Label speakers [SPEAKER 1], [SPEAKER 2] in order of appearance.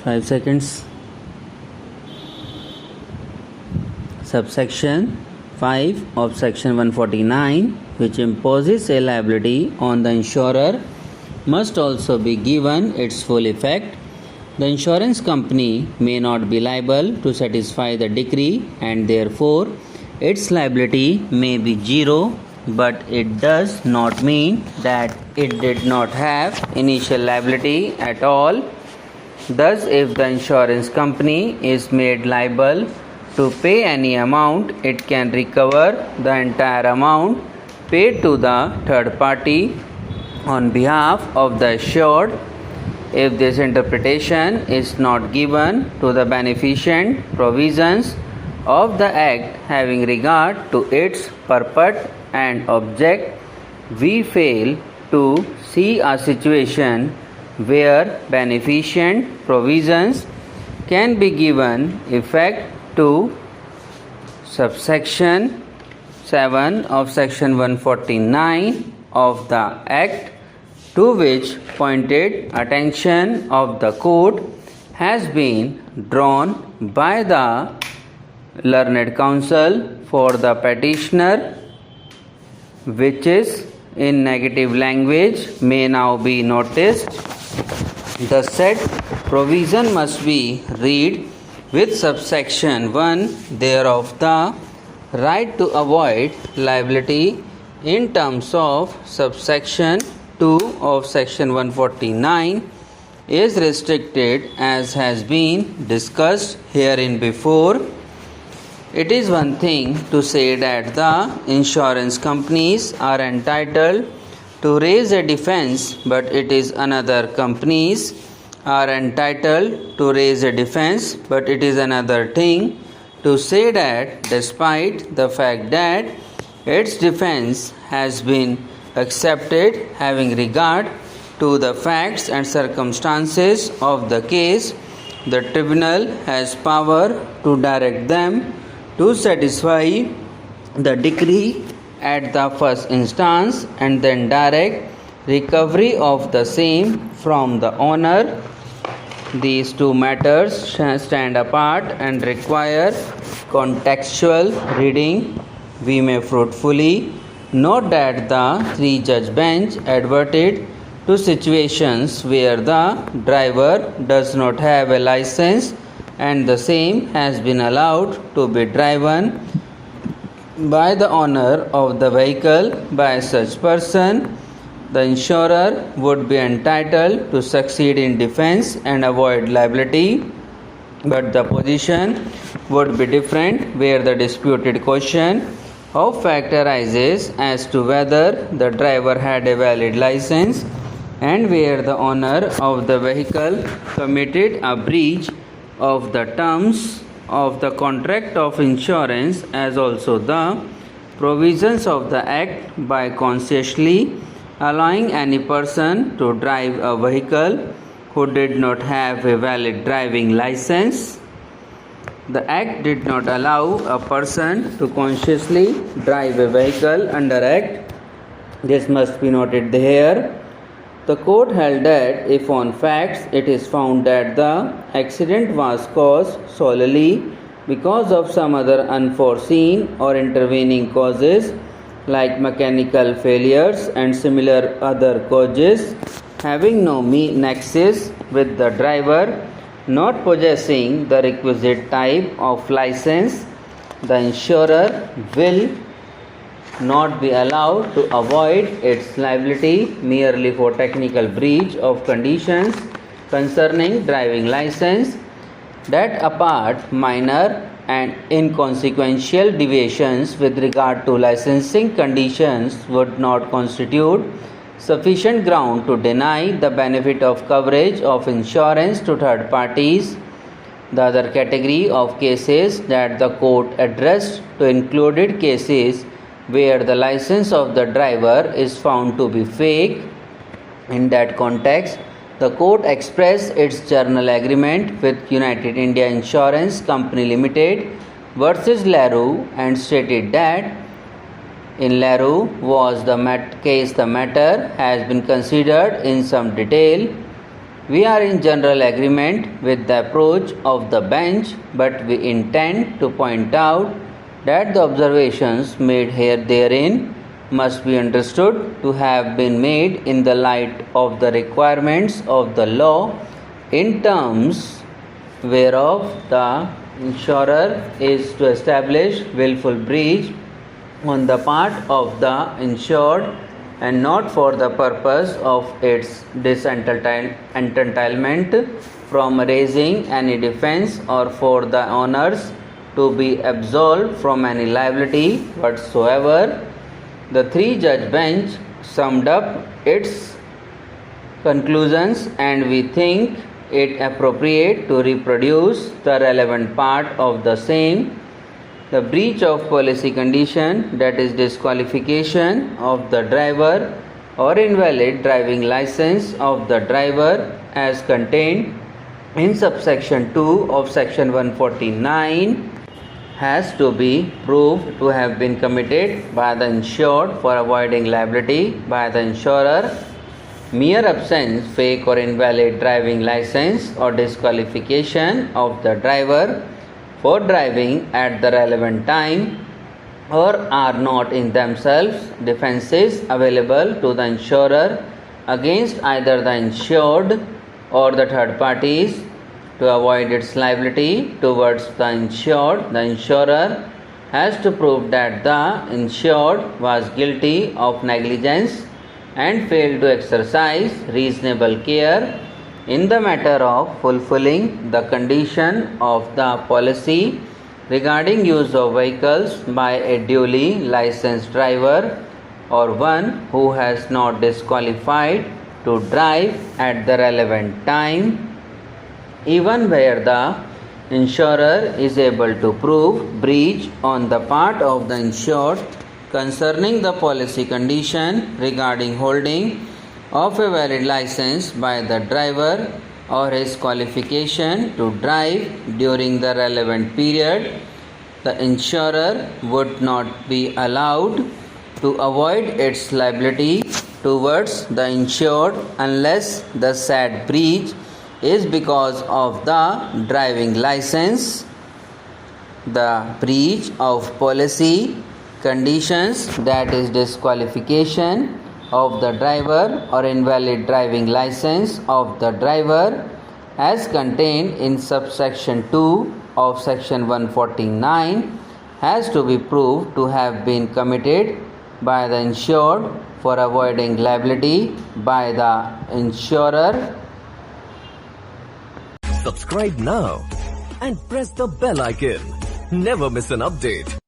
[SPEAKER 1] 5 seconds. Subsection 5 of section 149, which imposes a liability on the insurer, must also be given its full effect. The insurance company may not be liable to satisfy the decree, and therefore its liability may be zero, but it does not mean that it did not have initial liability at all. Thus, if the insurance company is made liable to pay any amount, it can recover the entire amount paid to the third party on behalf of the assured. If this interpretation is not given to the beneficent provisions of the Act having regard to its purport and object, we fail to see a situation where beneficent provisions can be given effect to subsection 7 of section 149 of the Act, to which pointed attention of the court has been drawn by the learned counsel for the petitioner, which is in negative language may now be noticed. The said provision must be read with subsection 1 thereof, the right to avoid liability in terms of subsection 2 of section 149 is restricted as has been discussed herein before. It is one thing to say that the insurance companies are entitled to raise a defense, but it is another companies are entitled to raise a defense, but it is another thing to say that despite the fact that its defense has been accepted having regard to the facts and circumstances of the case, the tribunal has power to direct them to satisfy the decree at the first instance and then direct recovery of the same from the owner. These two matters stand apart and require contextual reading. We may fruitfully note that the three-judge bench adverted to situations where the driver does not have a license and the same has been allowed to be driven by the owner of the vehicle by such person. The insurer would be entitled to succeed in defense and avoid liability, but the position would be different where the disputed question of fact arises as to whether the driver had a valid license and where the owner of the vehicle committed a breach of the terms of the contract of insurance, as also the provisions of the Act by consciously allowing any person to drive a vehicle who did not have a valid driving license. The Act did not allow a person to consciously drive a vehicle under Act. This must be noted here. The court held that if on facts it is found that the accident was caused solely because of some other unforeseen or intervening causes like mechanical failures and similar other causes having no nexus with the driver not possessing the requisite type of license, the insurer will not be allowed to avoid its liability merely for technical breach of conditions concerning driving license, that apart minor and inconsequential deviations with regard to licensing conditions would not constitute sufficient ground to deny the benefit of coverage of insurance to third parties. The other category of cases that the court addressed to included cases where the license of the driver is found to be fake. In that context, the court expressed its journal agreement with United India Insurance Company Limited versus LaRue and stated that in LaRue was the case the matter has been considered in some detail We are in general agreement with the approach of the bench, but we intend to point out that the observations made here therein must be understood to have been made in the light of the requirements of the law in terms whereof the insurer is to establish willful breach on the part of the insured and not for the purpose of its disentitlement from raising any defense or for the owners to be absolved from any liability whatsoever. The three-judge bench summed up its conclusions, and we think it appropriate to reproduce the relevant part of the same. The breach of policy condition, that is disqualification of the driver or invalid driving license of the driver as contained in subsection 2 of section 149, has to be proved to have been committed by the insured for avoiding liability by the insurer. Mere absence, fake or invalid driving license or disqualification of the driver for driving at the relevant time or are not in themselves defenses available to the insurer against either the insured or the third parties. To avoid its liability towards the insured, the insurer has to prove that the insured was guilty of negligence and failed to exercise reasonable care in the matter of fulfilling the condition of the policy regarding use of vehicles by a duly licensed driver or one who has not disqualified to drive at the relevant time, even where the insurer is able to prove breach on the part of the insured concerning the policy condition regarding holding of a valid license by the driver or his qualification to drive during the relevant period. The insurer would not be allowed to avoid its liability towards the insured unless the said breach is because of the driving license, the breach of policy conditions, that is disqualification of the driver or invalid driving license of the driver as contained in subsection 2 of section 149, has to be proved to have been committed by the insured for avoiding liability by the insurer.
[SPEAKER 2] Subscribe now and press the bell icon. Never miss an update.